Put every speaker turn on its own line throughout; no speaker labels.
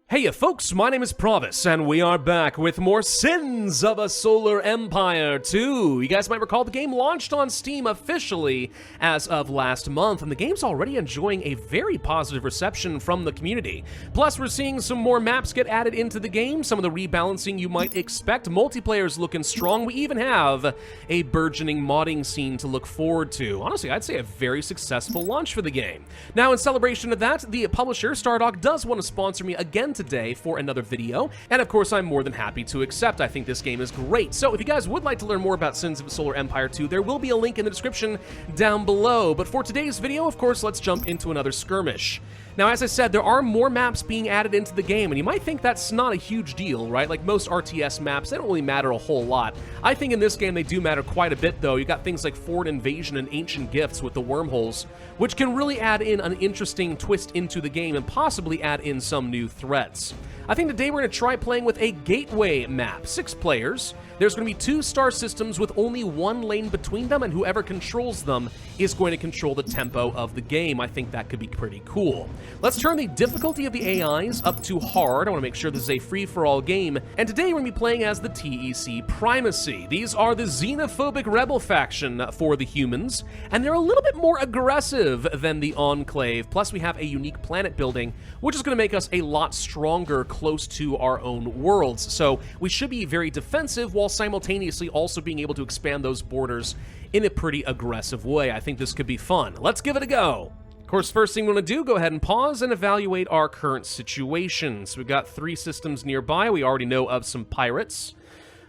Hey folks, my name is Pravus, and we are back with more Sins of a Solar Empire 2. You guys might recall the game launched on Steam officially as of last month, and the game's already enjoying a very positive reception from the community. Plus, we're seeing some more maps get added into the game, some of the rebalancing you might expect, multiplayer's looking strong, we even have a burgeoning modding scene to look forward to. Honestly, I'd say a very successful launch for the game. Now, in celebration of that, the publisher, Stardock, does want to sponsor me again today for another video, and of course I'm more than happy to accept. I think this game is great. So if you guys would like to learn more about Sins of a Solar Empire 2, there will be a link in the description down below. But for today's video, of course, let's jump into another skirmish. Now, as I said, there are more maps being added into the game, and you might think that's not a huge deal, right? Like most RTS maps, they don't really matter a whole lot. I think in this game they do matter quite a bit, though. You got things like Forward Invasion and Ancient Gifts with the wormholes, which can really add in an interesting twist into the game and possibly add in some new threats. I think today we're going to try playing with a gateway map. 6 players. There's going to be 2 star systems with only 1 lane between them, and whoever controls them is going to control the tempo of the game. I think that could be pretty cool. Let's turn the difficulty of the AIs up to hard. I want to make sure this is a free-for-all game. And today we're going to be playing as the TEC Primacy. These are the xenophobic rebel faction for the humans, and they're a little bit more aggressive than the Enclave. Plus, we have a unique planet building, which is going to make us a lot stronger close to our own worlds. So we should be very defensive while simultaneously also being able to expand those borders in a pretty aggressive way. I think this could be fun. Let's give it a go. Of course, first thing we want to do, go ahead and pause and evaluate our current situation. So we've got 3 systems nearby. We already know of some pirates.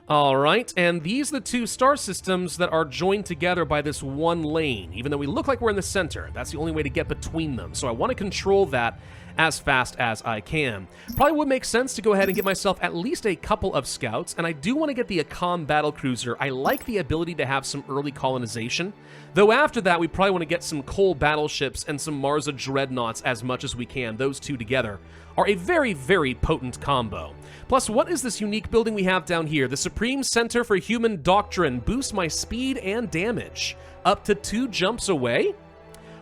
All right, and these are the 2 star systems that are joined together by this 1 lane. Even though we look like we're in the center, that's the only way to get between them. So I want to control that as fast as I can. Probably would make sense to go ahead and get myself at least a couple of scouts, and I do want to get the Akam battlecruiser. I like the ability to have some early colonization, though after that we probably want to get some coal battleships and some Marza dreadnoughts as much as we can. Those 2 together are a very, very potent combo. Plus, what is this unique building we have down here? The Supreme Center for Human Doctrine boosts my speed and damage up to 2 jumps away.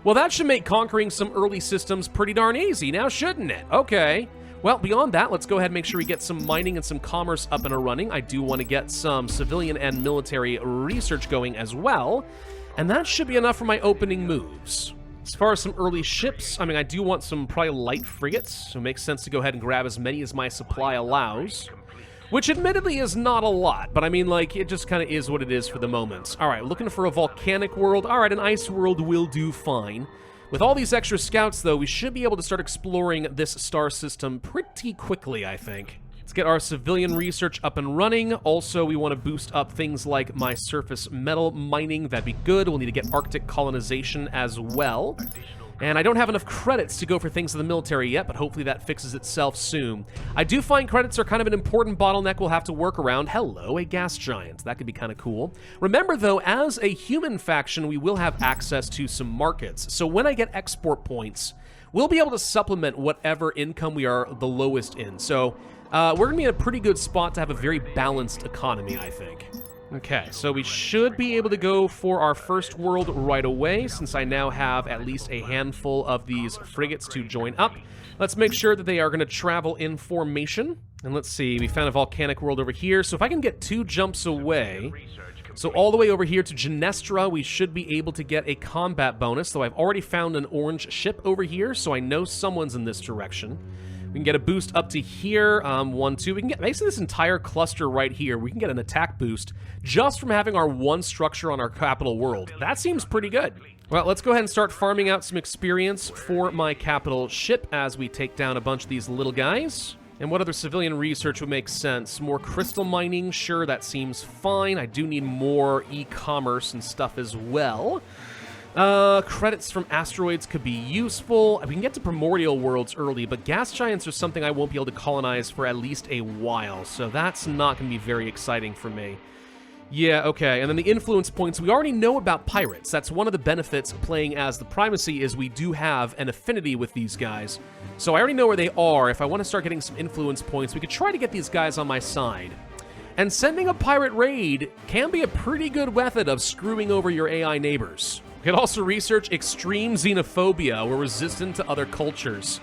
Well, that should make conquering some early systems pretty darn easy now, shouldn't it? Okay. Well, beyond that, let's go ahead and make sure we get some mining and some commerce up and running. I do want to get some civilian and military research going as well, and that should be enough for my opening moves. As far as some early ships, I mean, I do want some probably light frigates, so it makes sense to go ahead and grab as many as my supply allows. Which admittedly is not a lot, but I mean, like, it just kind of is what it is for the moment. All right, looking for a volcanic world. All right, an ice world will do fine. With all these extra scouts, though, we should be able to start exploring this star system pretty quickly, I think. Let's get our civilian research up and running. Also, we want to boost up things like my surface metal mining. That'd be good. We'll need to get Arctic colonization as well. And I don't have enough credits to go for things in the military yet, but hopefully that fixes itself soon. I do find credits are kind of an important bottleneck we'll have to work around. Hello, a gas giant. That could be kind of cool. Remember, though, as a human faction, we will have access to some markets. So when I get export points, we'll be able to supplement whatever income we are the lowest in. So we're going to be in a pretty good spot to have a very balanced economy, I think. Okay, so we should be able to go for our first world right away, since I now have at least a handful of these frigates to join up. Let's make sure that they are going to travel in formation. And let's see, we found a volcanic world over here, so if I can get 2 jumps away, so all the way over here to Genestra, we should be able to get a combat bonus, though I've already found an orange ship over here, so I know someone's in this direction. We can get a boost up to here, 1, 2. We can get basically this entire cluster right here. We can get an attack boost just from having our 1 structure on our capital world. That seems pretty good. Well, let's go ahead and start farming out some experience for my capital ship as we take down a bunch of these little guys. And what other civilian research would make sense? More crystal mining, sure, that seems fine. I do need more e-commerce and stuff as well. Credits from asteroids could be useful. We can get to primordial worlds early, but gas giants are something I won't be able to colonize for at least a while, so that's not going to be very exciting for me. Yeah, okay, and then the influence points. We already know about pirates. That's one of the benefits of playing as the Primacy is we do have an affinity with these guys. So I already know where they are. If I want to start getting some influence points, we could try to get these guys on my side. And sending a pirate raid can be a pretty good method of screwing over your AI neighbors. You can also research extreme xenophobia. We're resistant to other cultures.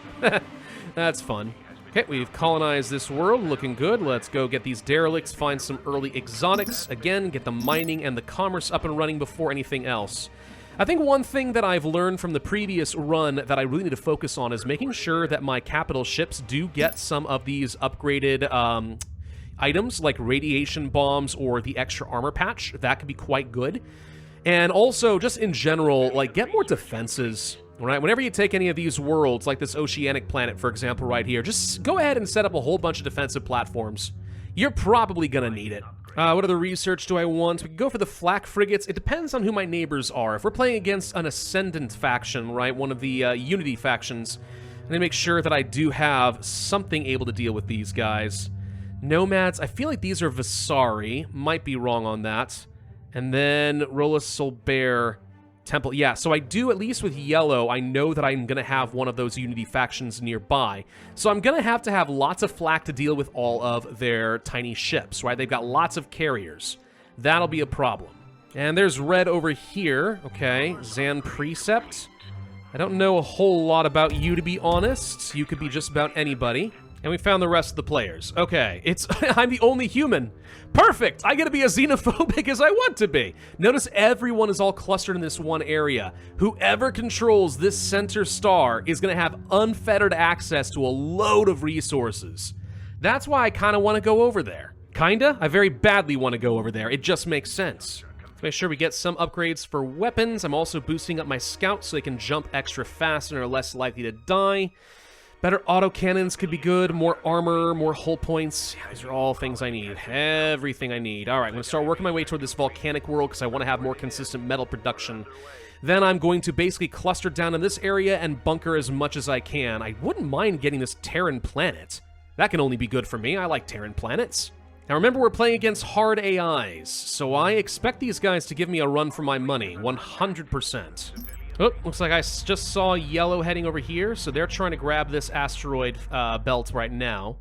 That's fun. Okay, we've colonized this world, looking good. Let's go get these derelicts, find some early exotics. Again, get the mining and the commerce up and running before anything else. I think one thing that I've learned from the previous run that I really need to focus on is making sure that my capital ships do get some of these upgraded items like radiation bombs or the extra armor patch. That could be quite good. And also, just in general, like, get more defenses. Right? Whenever you take any of these worlds, like this oceanic planet, for example, right here, just go ahead and set up a whole bunch of defensive platforms. You're probably gonna need it. What other research do I want? We can go for the flak frigates. It depends on who my neighbors are. If we're playing against an Ascendant faction, right, one of the Unity factions, I'm gonna make sure that I do have something able to deal with these guys. Nomads, I feel like these are Visari. Might be wrong on that. And then Rolla Solbert Temple. Yeah, so I do, at least with yellow, I know that I'm going to have one of those Unity factions nearby. So I'm going to have lots of flak to deal with all of their tiny ships, right? They've got lots of carriers. That'll be a problem. And there's red over here. Okay, Zan Precept. I don't know a whole lot about you, to be honest. You could be just about anybody. And we found the rest of the players. Okay, it's I'm the only human. Perfect! I get to be as xenophobic as I want to be. Notice everyone is all clustered in this one area. Whoever controls this center star is going to have unfettered access to a load of resources. That's why I kind of want to go over there. Kinda? I very badly want to go over there. It just makes sense. Let's make sure we get some upgrades for weapons. I'm also boosting up my scouts so they can jump extra fast and are less likely to die. Better autocannons could be good, more armor, more hull points. Yeah, these are all things I need. Everything I need. All right, I'm going to start working my way toward this volcanic world because I want to have more consistent metal production. Then I'm going to basically cluster down in this area and bunker as much as I can. I wouldn't mind getting this Terran planet. That can only be good for me. I like Terran planets. Now remember, we're playing against hard AIs, so I expect these guys to give me a run for my money, 100%. Oh, looks like I just saw yellow heading over here, so they're trying to grab this asteroid belt right now.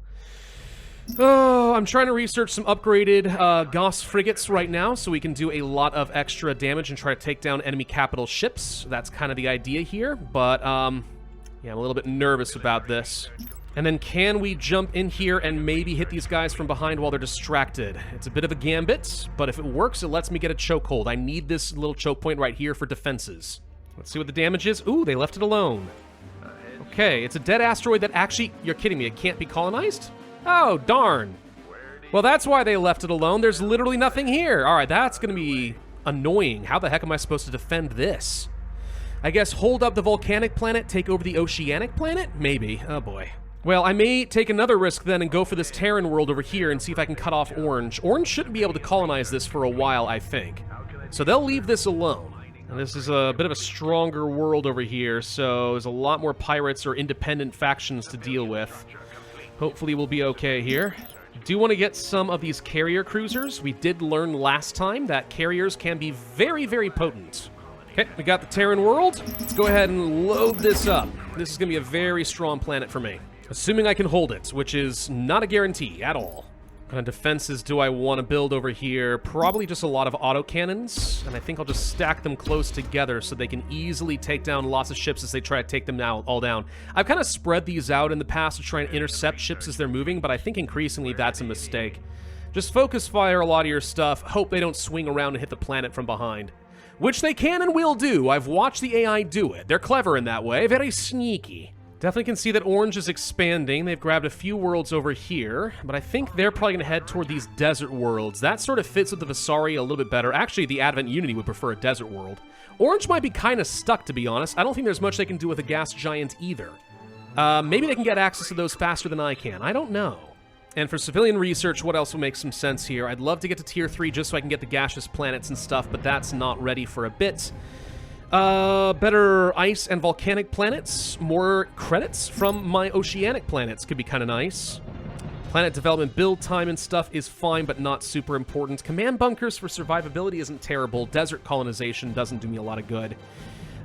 Oh, I'm trying to research some upgraded Gauss frigates right now, so we can do a lot of extra damage and try to take down enemy capital ships. That's kind of the idea here, but yeah, I'm a little bit nervous about this. And then can we jump in here and maybe hit these guys from behind while they're distracted? It's a bit of a gambit, but if it works, it lets me get a chokehold. I need this little choke point right here for defenses. Let's see what the damage is. Ooh, they left it alone. Okay, it's a dead asteroid that actually... You're kidding me, it can't be colonized? Oh, darn. Well, that's why they left it alone. There's literally nothing here. All right, that's going to be annoying. How the heck am I supposed to defend this? I guess hold up the volcanic planet, take over the oceanic planet? Maybe. Oh, boy. Well, I may take another risk then and go for this Terran world over here and see if I can cut off Orange. Orange shouldn't be able to colonize this for a while, I think. So they'll leave this alone. And this is a bit of a stronger world over here, so there's a lot more pirates or independent factions to deal with. Hopefully we'll be okay here. Do want to get some of these carrier cruisers. We did learn last time that carriers can be very, very potent. Okay, we got the Terran world. Let's go ahead and load this up. This is going to be a very strong planet for me. Assuming I can hold it, which is not a guarantee at all. What kind of defenses do I want to build over here? Probably just a lot of autocannons, and I think I'll just stack them close together so they can easily take down lots of ships as they try to take them all down. I've kind of spread these out in the past to try and intercept ships as they're moving, but I think increasingly that's a mistake. Just focus fire a lot of your stuff, hope they don't swing around and hit the planet from behind. Which they can and will do. I've watched the AI do it. They're clever in that way, very sneaky. Definitely can see that Orange is expanding. They've grabbed a few worlds over here, but I think they're probably going to head toward these desert worlds. That sort of fits with the Visari a little bit better. Actually, the Advent Unity would prefer a desert world. Orange might be kind of stuck, to be honest. I don't think there's much they can do with a gas giant either. Maybe they can get access to those faster than I can. I don't know. And for civilian research, what else will make some sense here? I'd love to get to Tier 3 just so I can get the gaseous planets and stuff, but that's not ready for a bit. Better ice and volcanic planets. More credits from my oceanic planets could be kind of nice. Planet development build time and stuff is fine, but not super important. Command bunkers for survivability isn't terrible. Desert colonization doesn't do me a lot of good.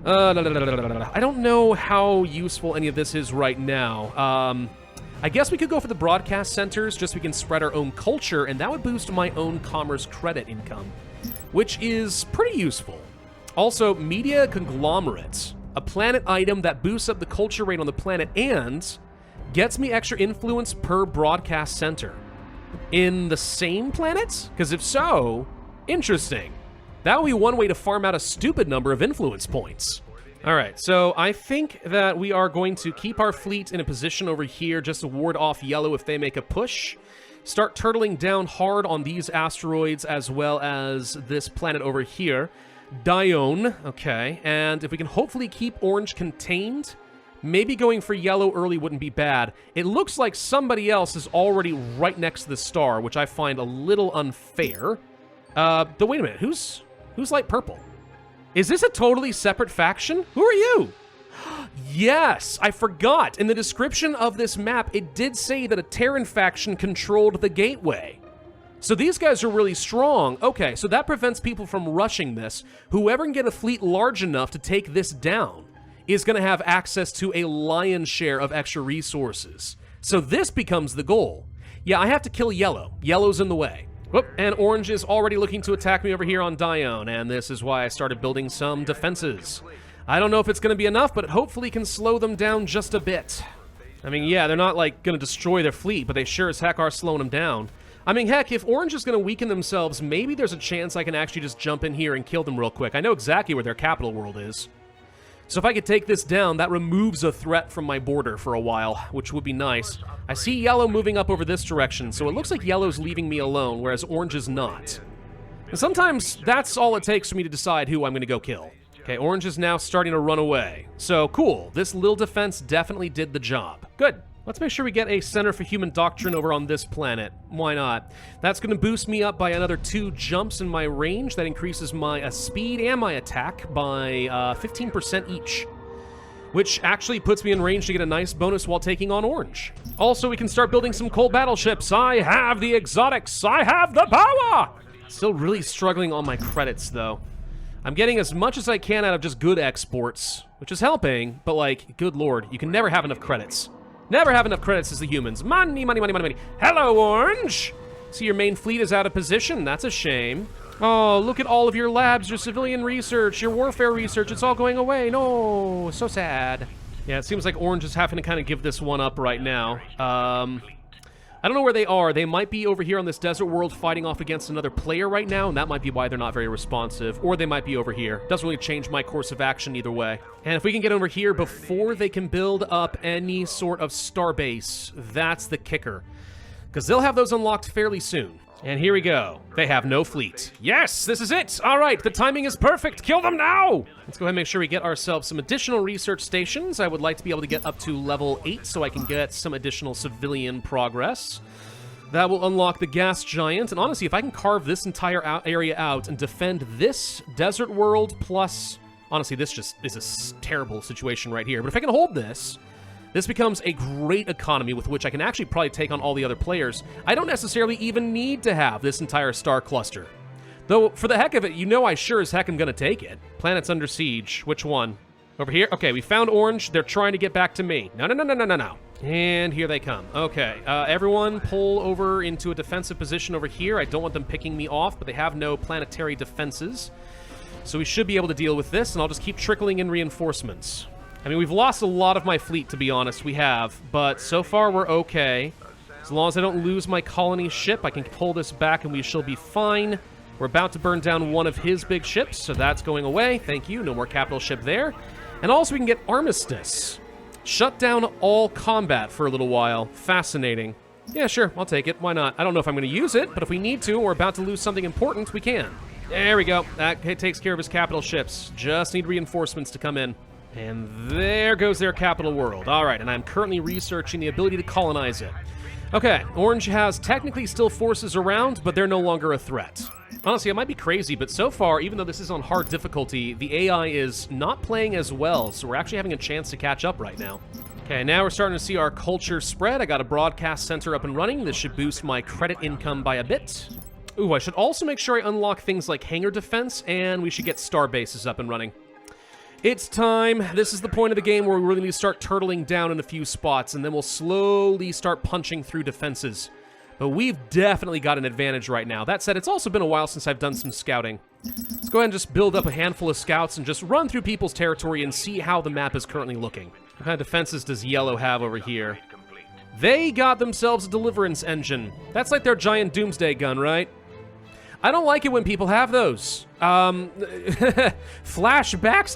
I don't know how useful any of this is right now. I guess we could go for the broadcast centers just so we can spread our own culture, and that would boost my own commerce credit income, which is pretty useful. Also, media conglomerate, a planet item that boosts up the culture rate on the planet and gets me extra influence per broadcast center. In the same planets? Because if so, interesting. That would be one way to farm out a stupid number of influence points. All right, so I think that we are going to keep our fleet in a position over here just to ward off yellow if they make a push. Start turtling down hard on these asteroids as well as this planet over here. Dione, okay, and if we can hopefully keep orange contained, maybe going for yellow early wouldn't be bad. It looks like somebody else is already right next to the star, which I find a little unfair. But wait a minute, who's light purple? Is this a totally separate faction? Who are you? Yes, I forgot. In the description of this map, it did say that a Terran faction controlled the gateway. So these guys are really strong. Okay, so that prevents people from rushing this. Whoever can get a fleet large enough to take this down is going to have access to a lion's share of extra resources. So this becomes the goal. Yeah, I have to kill yellow. Yellow's in the way. Whoop, and orange is already looking to attack me over here on Dione, and this is why I started building some defenses. I don't know if it's going to be enough, but it hopefully can slow them down just a bit. I mean, yeah, they're not, like, going to destroy their fleet, but they sure as heck are slowing them down. I mean, heck, if orange is going to weaken themselves, maybe there's a chance I can actually just jump in here and kill them real quick. I know exactly where their capital world is. So if I could take this down, that removes a threat from my border for a while, which would be nice. I see yellow moving up over this direction, so it looks like yellow's leaving me alone, whereas orange is not. And sometimes that's all it takes for me to decide who I'm going to go kill. Okay, orange is now starting to run away. So, cool. This little defense definitely did the job. Good. Let's make sure we get a Center for Human Doctrine over on this planet. Why not? That's going to boost me up by another 2 jumps in my range. That increases my speed and my attack by 15% each, which actually puts me in range to get a nice bonus while taking on orange. Also, we can start building some coal battleships. I have the exotics. I have the power! Still really struggling on my credits, though. I'm getting as much as I can out of just good exports, which is helping, but, like, good lord, you can never have enough credits. Never have enough credits as the humans. Money, money, money, money, money. Hello, Orange! See, your main fleet is out of position. That's a shame. Oh, look at all of your labs, your civilian research, your warfare research. It's all going away. No, so sad. Yeah, it seems like Orange is having to kind of give this one up right now. I don't know where they are. They might be over here on this desert world fighting off against another player right now, and that might be why they're not very responsive. Or they might be over here. Doesn't really change my course of action either way. And if we can get over here before they can build up any sort of starbase, that's the kicker. Because they'll have those unlocked fairly soon. And here we go. They have no fleet. Yes, this is it. All right, the timing is perfect. Kill them now. Let's go ahead and make sure we get ourselves some additional research stations. I would like to be able to get up to level 8 so I can get some additional civilian progress. That will unlock the gas giant. And honestly, if I can carve this entire area out and defend this desert world plus... Honestly, this just is a terrible situation right here. But if I can hold this... This becomes a great economy with which I can actually probably take on all the other players. I don't necessarily even need to have this entire star cluster. Though, for the heck of it, you know I sure as heck am going to take it. Planets under siege. Which one? Over here? Okay, we found orange. They're trying to get back to me. No, no, no, no, no, no, no. And here they come. Okay, everyone pull over into a defensive position over here. I don't want them picking me off, but they have no planetary defenses. So we should be able to deal with this, and I'll just keep trickling in reinforcements. I mean, we've lost a lot of my fleet, to be honest, we have, but so far we're okay. As long as I don't lose my colony ship, I can pull this back and we shall be fine. We're about to burn down one of his big ships, so that's going away. Thank you, no more capital ship there. And also we can get armistice. Shut down all combat for a little while. Fascinating. Yeah, sure, I'll take it. Why not? I don't know if I'm going to use it, but if we need to, or we're about to lose something important, we can. There we go. That takes care of his capital ships. Just need reinforcements to come in. And there goes their capital world. All right, and I'm currently researching the ability to colonize it. Okay, Orange has technically still forces around, but they're no longer a threat. Honestly, I might be crazy, but so far, even though this is on hard difficulty, the AI is not playing as well, so we're actually having a chance to catch up right now. Okay, now we're starting to see our culture spread. I got a broadcast center up and running. This should boost my credit income by a bit. Ooh, I should also make sure I unlock things like hangar defense, and we should get star bases up and running. It's time. This is the point of the game where we really need to start turtling down in a few spots, and then we'll slowly start punching through defenses. But we've definitely got an advantage right now. That said, it's also been a while since I've done some scouting. Let's go ahead and just build up a handful of scouts and just run through people's territory and see how the map is currently looking. What kind of defenses does yellow have over here? They got themselves a deliverance engine. That's like their giant doomsday gun, right? I don't like it when people have those. Flashbacks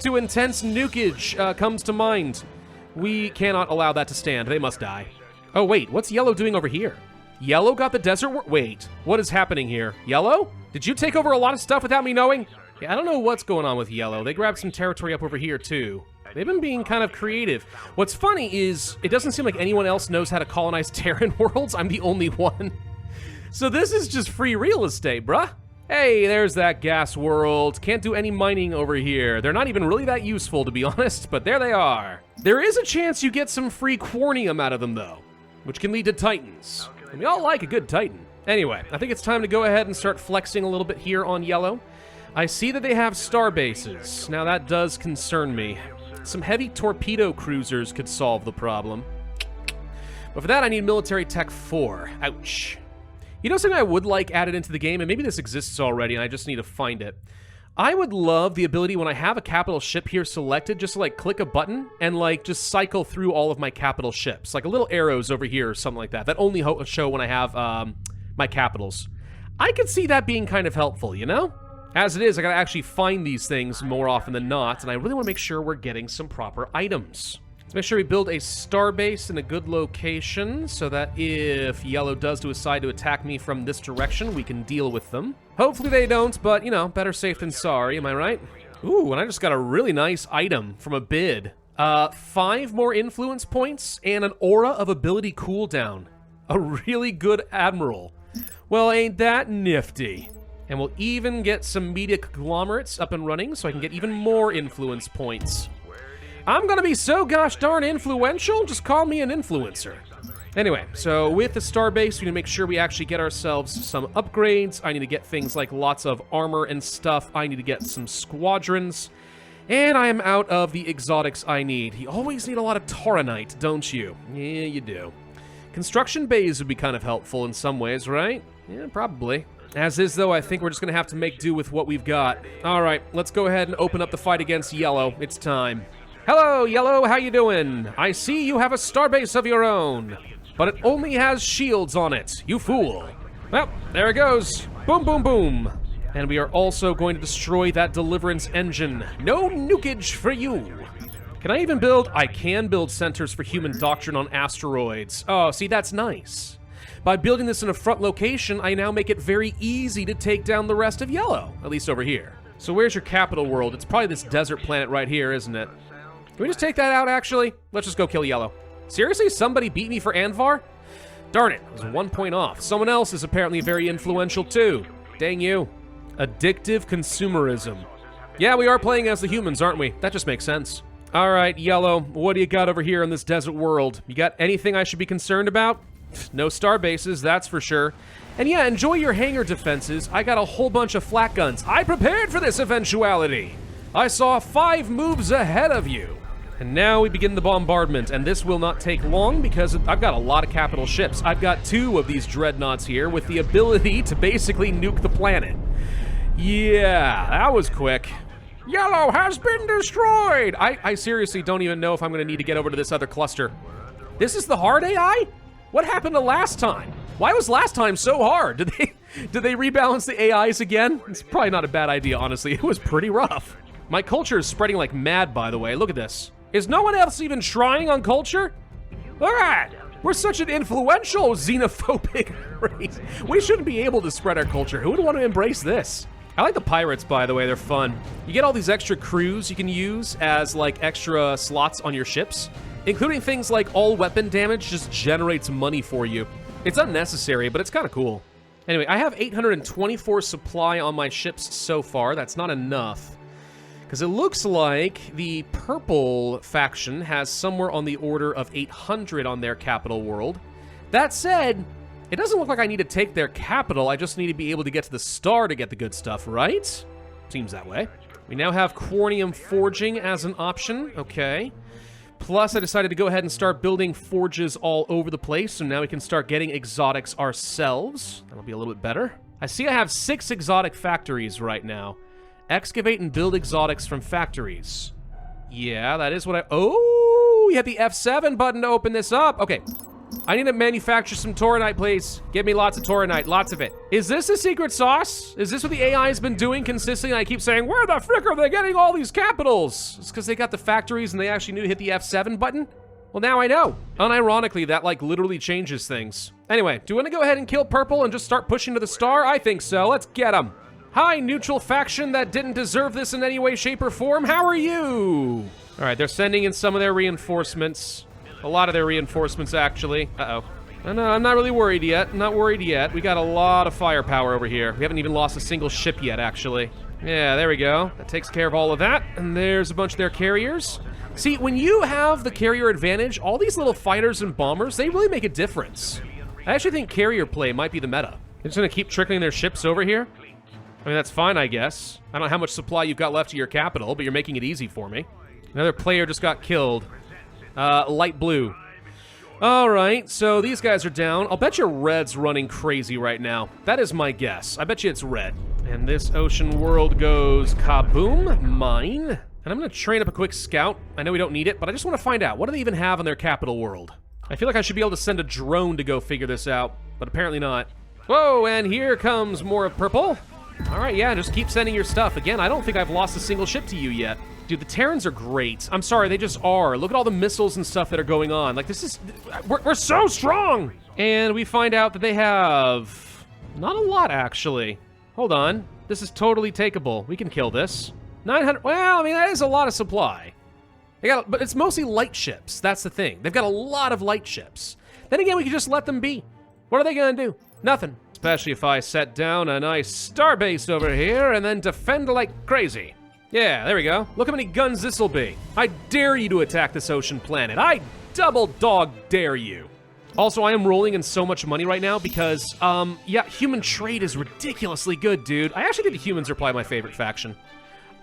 to intense nukage comes to mind. We cannot allow that to stand. They must die. Oh, wait, what's Yellow doing over here? Yellow got the desert wait, what is happening here? Yellow? Did you take over a lot of stuff without me knowing? Yeah, I don't know what's going on with Yellow. They grabbed some territory up over here, too. They've been being kind of creative. What's funny is, it doesn't seem like anyone else knows how to colonize Terran worlds. I'm the only one. So this is just free real estate, bruh. Hey, there's that gas world. Can't do any mining over here. They're not even really that useful, to be honest, but there they are. There is a chance you get some free quarnium out of them, though, which can lead to titans. And we all like a good titan. Anyway, I think it's time to go ahead and start flexing a little bit here on Yellow. I see that they have star bases. Now that does concern me. Some heavy torpedo cruisers could solve the problem. But for that, I need military tech 4. Ouch. You know something I would like added into the game, and maybe this exists already and I just need to find it. I would love the ability when I have a capital ship here selected, just to like click a button and like just cycle through all of my capital ships. Like a little arrows over here or something like that. That only show when I have my capitals. I could see that being kind of helpful, you know? As it is, I gotta actually find these things more often than not, and I really want to make sure we're getting some proper items. Let's make sure we build a starbase in a good location so that if Yellow does decide to attack me from this direction, we can deal with them. Hopefully they don't, but, you know, better safe than sorry, am I right? Ooh, and I just got a really nice item from a bid. 5 more influence points and an aura of ability cooldown. A really good admiral. Well, ain't that nifty? And we'll even get some media conglomerates up and running so I can get even more influence points. I'm gonna be so gosh darn influential, just call me an influencer. Anyway, so with the starbase, we need to make sure we actually get ourselves some upgrades. I need to get things like lots of armor and stuff. I need to get some squadrons. And I am out of the exotics I need. You always need a lot of tauronite, don't you? Yeah, you do. Construction bays would be kind of helpful in some ways, right? Yeah, probably. As is, though, I think we're just gonna have to make do with what we've got. All right, let's go ahead and open up the fight against Yellow. It's time. Hello, Yellow, how you doing? I see you have a starbase of your own, but it only has shields on it, you fool. Well, there it goes. Boom, boom, boom. And we are also going to destroy that deliverance engine. No nukage for you. Can I even build? I can build centers for human doctrine on asteroids. Oh, see, that's nice. By building this in a front location, I now make it very easy to take down the rest of Yellow, at least over here. So where's your capital world? It's probably this desert planet right here, isn't it? Can we just take that out, actually? Let's just go kill Yellow. Seriously? Somebody beat me for Anvar? Darn it, I was 1 point off. Someone else is apparently very influential, too. Dang you. Addictive consumerism. Yeah, we are playing as the humans, aren't we? That just makes sense. All right, Yellow, what do you got over here in this desert world? You got anything I should be concerned about? No star bases, that's for sure. And yeah, enjoy your hangar defenses. I got a whole bunch of flak guns. I prepared for this eventuality. I saw 5 moves ahead of you. And now we begin the bombardment, and this will not take long because I've got a lot of capital ships. I've got 2 of these dreadnoughts here with the ability to basically nuke the planet. Yeah, that was quick. Yellow has been destroyed! I seriously don't even know if I'm gonna need to get over to this other cluster. This is the hard AI? What happened to last time? Why was last time so hard? Did they rebalance the AIs again? It's probably not a bad idea, honestly. It was pretty rough. My culture is spreading like mad, by the way. Look at this. Is no one else even trying on culture? Look at that. We're such an influential xenophobic race. We shouldn't be able to spread our culture. Who would want to embrace this? I like the pirates, by the way. They're fun. You get all these extra crews you can use as like extra slots on your ships. Including things like all weapon damage just generates money for you. It's unnecessary, but it's kind of cool. Anyway, I have 824 supply on my ships so far. That's not enough. Because it looks like the purple faction has somewhere on the order of 800 on their capital world. That said, it doesn't look like I need to take their capital. I just need to be able to get to the star to get the good stuff, right? Seems that way. We now have quarnium forging as an option. Okay. Plus, I decided to go ahead and start building forges all over the place, so now we can start getting exotics ourselves. That'll be a little bit better. I see I have 6 exotic factories right now. Excavate and build exotics from factories. Yeah, that is what I... Oh, you hit the F7 button to open this up. Okay, I need to manufacture some Tauronite, please. Give me lots of Tauronite, lots of it. Is this a secret sauce? Is this what the AI has been doing consistently? I keep saying, where the frick are they getting all these capitals? It's because they got the factories and they actually knew to hit the F7 button? Well, now I know. Unironically, that like literally changes things. Anyway, do you want to go ahead and kill purple and just start pushing to the star? I think so. Let's get them. Hi, neutral faction that didn't deserve this in any way, shape, or form. How are you? All right, they're sending in some of their reinforcements. A lot of their reinforcements, actually. Uh-oh. No, I'm not really worried yet. I'm not worried yet. We got a lot of firepower over here. We haven't even lost a single ship yet, actually. Yeah, there we go. That takes care of all of that. And there's a bunch of their carriers. See, when you have the carrier advantage, all these little fighters and bombers, they really make a difference. I actually think carrier play might be the meta. They're just gonna keep trickling their ships over here. I mean, that's fine, I guess. I don't know how much supply you've got left to your capital, but you're making it easy for me. Another player just got killed. Light blue. All right, so these guys are down. I'll bet your red's running crazy right now. That is my guess. I bet you it's red. And this ocean world goes kaboom, mine. And I'm gonna train up a quick scout. I know we don't need it, but I just wanna find out, what do they even have on their capital world? I feel like I should be able to send a drone to go figure this out, but apparently not. Whoa, and here comes more of purple. All right, yeah, just keep sending your stuff. Again, I don't think I've lost a single ship to you yet. Dude, the Terrans are great. I'm sorry, they just are. Look at all the missiles and stuff that are going on. Like, this is... We're so strong! And we find out that they have... not a lot, actually. Hold on. This is totally takeable. We can kill this. 900... Well, I mean, that is a lot of supply. But it's mostly light ships. That's the thing. They've got a lot of light ships. Then again, we can just let them be. What are they gonna do? Nothing. Especially if I set down a nice starbase over here and then defend like crazy. Yeah, there we go. Look how many guns this'll be. I dare you to attack this ocean planet. I double dog dare you. Also, I am rolling in so much money right now because, yeah, human trade is ridiculously good, dude. I actually think the humans are probably my favorite faction.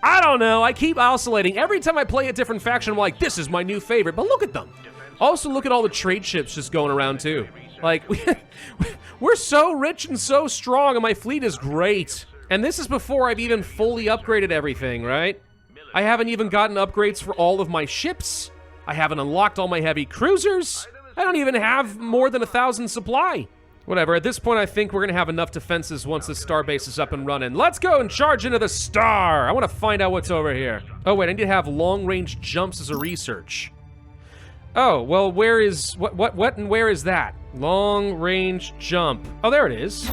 I don't know, I keep oscillating. Every time I play a different faction, I'm like, this is my new favorite, but look at them. Also, look at all the trade ships just going around, too. Like, we're so rich and so strong, and my fleet is great. And this is before I've even fully upgraded everything, right? I haven't even gotten upgrades for all of my ships. I haven't unlocked all my heavy cruisers. I don't even have more than 1,000 supply. Whatever, at this point I think we're gonna have enough defenses once the starbase is up and running. Let's go and charge into the star! I wanna find out what's over here. Oh wait, I need to have long-range jumps as a research. Oh, well where is, what and where is that? Long-range jump. Oh, there it is.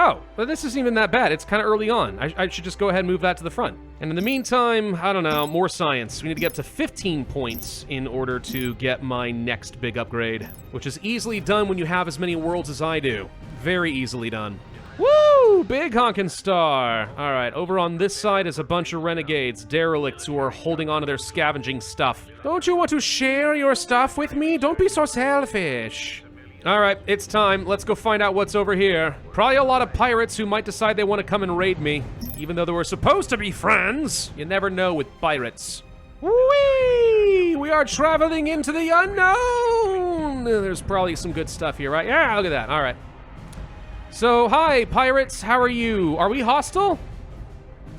Oh, well, this isn't even that bad. It's kind of early on. I should just go ahead and move that to the front. And in the meantime, I don't know, more science. We need to get up to 15 points in order to get my next big upgrade, which is easily done when you have as many worlds as I do. Very easily done. Woo! Big honkin' star. All right, over on this side is a bunch of renegades, derelicts who are holding on to their scavenging stuff. Don't you want to share your stuff with me? Don't be so selfish. All right, it's time. Let's go find out what's over here. Probably a lot of pirates who might decide they want to come and raid me, even though they were supposed to be friends. You never know with pirates. Whee! We are traveling into the unknown. There's probably some good stuff here, right? Yeah, look at that. All right. So, hi, pirates. How are you? Are we hostile?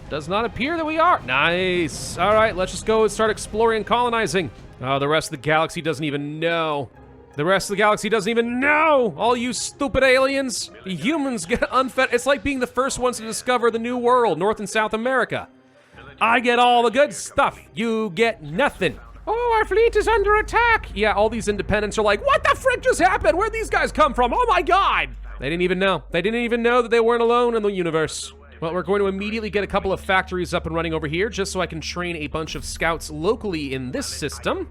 Does not appear that we are. Nice. All right, let's just go and start exploring and colonizing. Oh, the rest of the galaxy doesn't even know. The rest of the galaxy doesn't even know! All you stupid aliens! The humans get unfed. It's like being the first ones to discover the new world, North and South America. I get all the good stuff. You get nothing. Oh, our fleet is under attack! Yeah, all these independents are like, what the frick just happened? Where'd these guys come from? Oh my god! They didn't even know. They didn't even know that they weren't alone in the universe. Well, we're going to immediately get a couple of factories up and running over here, just so I can train a bunch of scouts locally in this system.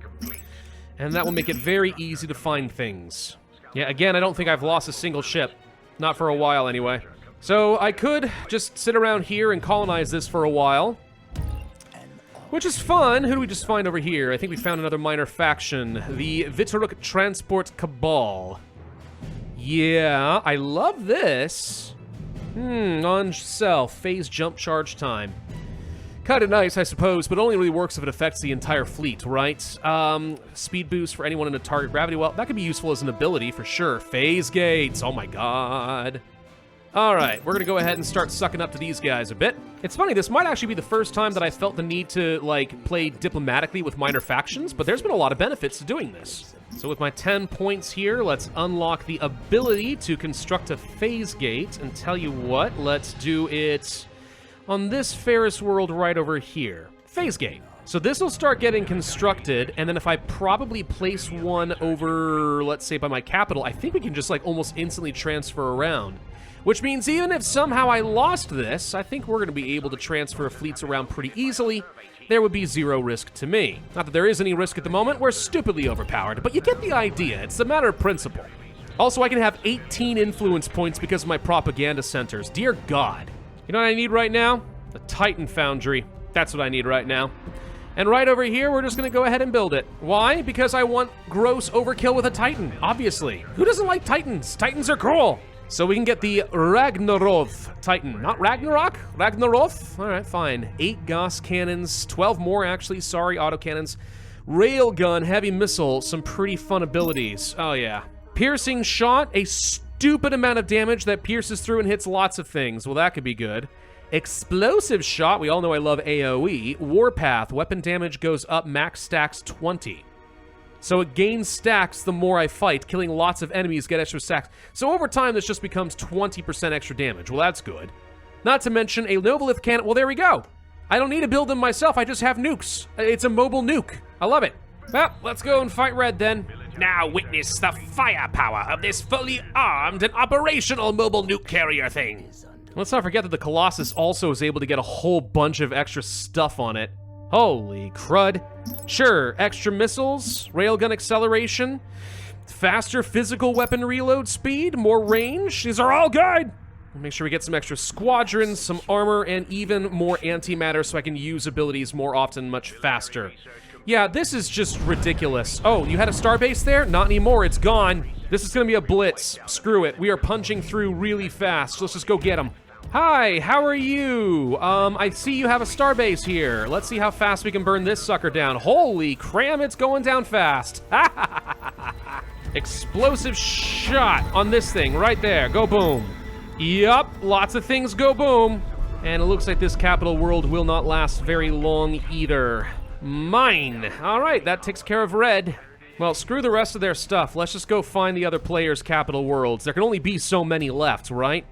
And that will make it very easy to find things. Yeah, again, I don't think I've lost a single ship. Not for a while, anyway. So I could just sit around here and colonize this for a while. Which is fun. Who do we just find over here? I think we found another minor faction. The Vitoruk Transport Cabal. Yeah, I love this. On self, phase jump charge time. Kind of nice, I suppose, but only really works if it affects the entire fleet, right? Speed boost for anyone in a target gravity. Well, that could be useful as an ability for sure. Phase gates, oh my god. All right, we're gonna go ahead and start sucking up to these guys a bit. It's funny, this might actually be the first time that I felt the need to, like, play diplomatically with minor factions, but there's been a lot of benefits to doing this. So with my 10 points here, let's unlock the ability to construct a phase gate. And tell you what, let's do it on this Ferris world right over here. Phase gate. So this will start getting constructed, and then if I probably place one over, let's say, by my capital, I think we can just like almost instantly transfer around. Which means even if somehow I lost this, I think we're going to be able to transfer fleets around pretty easily. There would be zero risk to me. Not that there is any risk at the moment, we're stupidly overpowered, but you get the idea, it's a matter of principle. Also, I can have 18 influence points because of my propaganda centers. Dear God. You know what I need right now? A Titan Foundry. That's what I need right now. And right over here, we're just gonna go ahead and build it. Why? Because I want gross overkill with a Titan, obviously. Who doesn't like Titans? Titans are cool. So we can get the Ragnaroth Titan. Not Ragnarok? Ragnaroth? All right, fine. 8 Gauss cannons, 12 more actually, sorry, autocannons. Railgun, heavy missile, some pretty fun abilities. Oh yeah. Piercing shot, a stupid amount of damage that pierces through and hits lots of things. Well, that could be good. Explosive shot, we all know I love AoE. Warpath, weapon damage goes up, max stacks 20. So it gains stacks the more I fight, killing lots of enemies get extra stacks. So over time, this just becomes 20% extra damage. Well, that's good. Not to mention a Novolith cannon. Well, there we go. I don't need to build them myself, I just have nukes. It's a mobile nuke. I love it. Well, let's go and fight Red then. Now witness the firepower of this fully armed and operational mobile nuke carrier thing. Let's not forget that the Colossus also is able to get a whole bunch of extra stuff on it. Holy crud. Sure, extra missiles, railgun acceleration, faster physical weapon reload speed, more range. These are all good. Make sure we get some extra squadrons, some armor, and even more antimatter so I can use abilities more often, much faster. Yeah, this is just ridiculous. Oh, you had a starbase there? Not anymore, it's gone. This is gonna be a blitz. Screw it, we are punching through really fast. Let's just go get them. Hi, how are you? I see you have a starbase here. Let's see how fast we can burn this sucker down. Holy cram, it's going down fast. Explosive shot on this thing right there. Go boom. Yup, lots of things go boom. And it looks like this capital world will not last very long either. Mine. All right, that takes care of Red. Well, screw the rest of their stuff. Let's just go find the other players' capital worlds. There can only be so many left, right?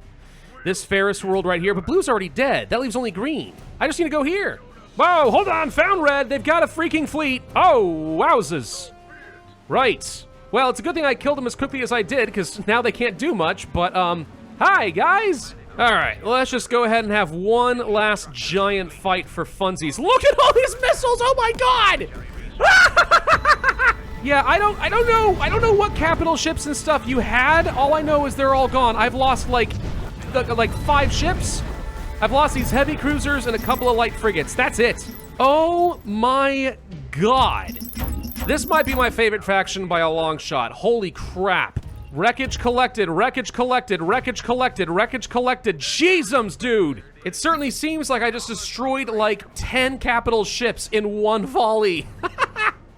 This Ferris world right here, but Blue's already dead. That leaves only Green. I just need to go here. Whoa, hold on, found Red. They've got a freaking fleet. Oh, wowzers. Right. Well, it's a good thing I killed them as quickly as I did, because now they can't do much, but, hi, guys. All right, let's just go ahead and have one last giant fight for funsies. Look at all these missiles, oh my God! Yeah, I don't know what capital ships and stuff you had. All I know is they're all gone. I've lost like 5 ships. I've lost these heavy cruisers and a couple of light frigates. That's it. Oh my God. This might be my favorite faction by a long shot. Holy crap. Wreckage collected, wreckage collected, wreckage collected, wreckage collected. Jeezums, dude. It certainly seems like I just destroyed like 10 capital ships in one volley.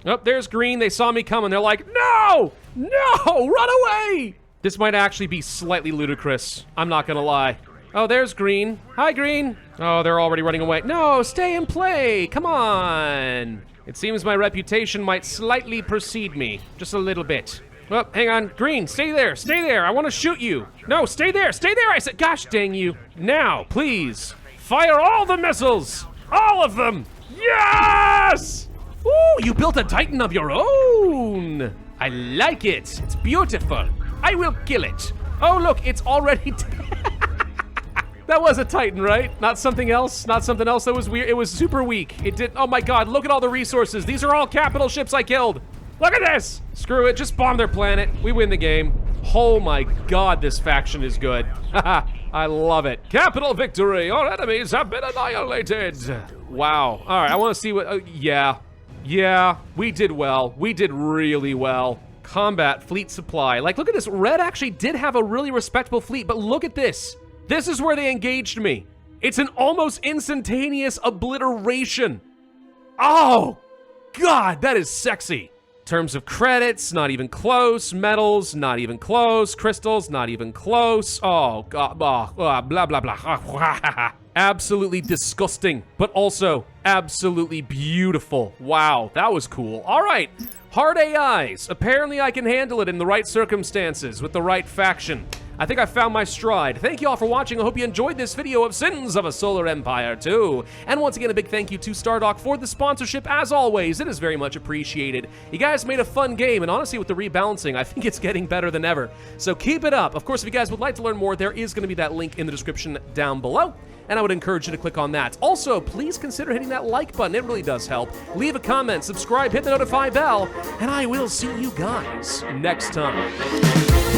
Oh, there's Green. They saw me coming. They're like, no, no, run away. This might actually be slightly ludicrous. I'm not gonna lie. Oh, there's Green. Hi, Green. Oh, they're already running away. No, stay and play. Come on. It seems my reputation might slightly precede me. Just a little bit. Oh, hang on. Green, stay there. Stay there. I want to shoot you. No, stay there. Stay there. I said, gosh dang you. Now, please, fire all the missiles. All of them. Yes! Ooh, you built a Titan of your own. I like it. It's beautiful. I will kill it. Oh, look, it's already dead. That was a Titan, right? Not something else? Not something else that was weird? It was super weak. It did, oh my God, look at all the resources. These are all capital ships I killed. Look at this. Screw it, just bomb their planet. We win the game. Oh my God, this faction is good. Haha, I love it. Capital victory, our enemies have been annihilated. Wow, all right, I wanna see what, yeah, we did well. We did really well. Combat, fleet supply. Like, look at this, Red actually did have a really respectable fleet, but look at this. This is where they engaged me. It's an almost instantaneous obliteration. Oh, God, that is sexy. Terms of credits, not even close. Metals, not even close. Crystals, not even close. Oh, God, blah, blah, blah. Absolutely disgusting, but also absolutely beautiful. Wow, that was cool. All right, Hard AIs. Apparently I can handle it in the right circumstances with the right faction. I think I found my stride. Thank you all for watching. I hope you enjoyed this video of Sins of a Solar Empire 2. And once again, a big thank you to Stardock for the sponsorship. As always, it is very much appreciated. You guys made a fun game, and honestly, with the rebalancing, I think it's getting better than ever. So keep it up. Of course, if you guys would like to learn more, there is going to be that link in the description down below, and I would encourage you to click on that. Also, please consider hitting that like button. It really does help. Leave a comment, subscribe, hit the notify bell, and I will see you guys next time.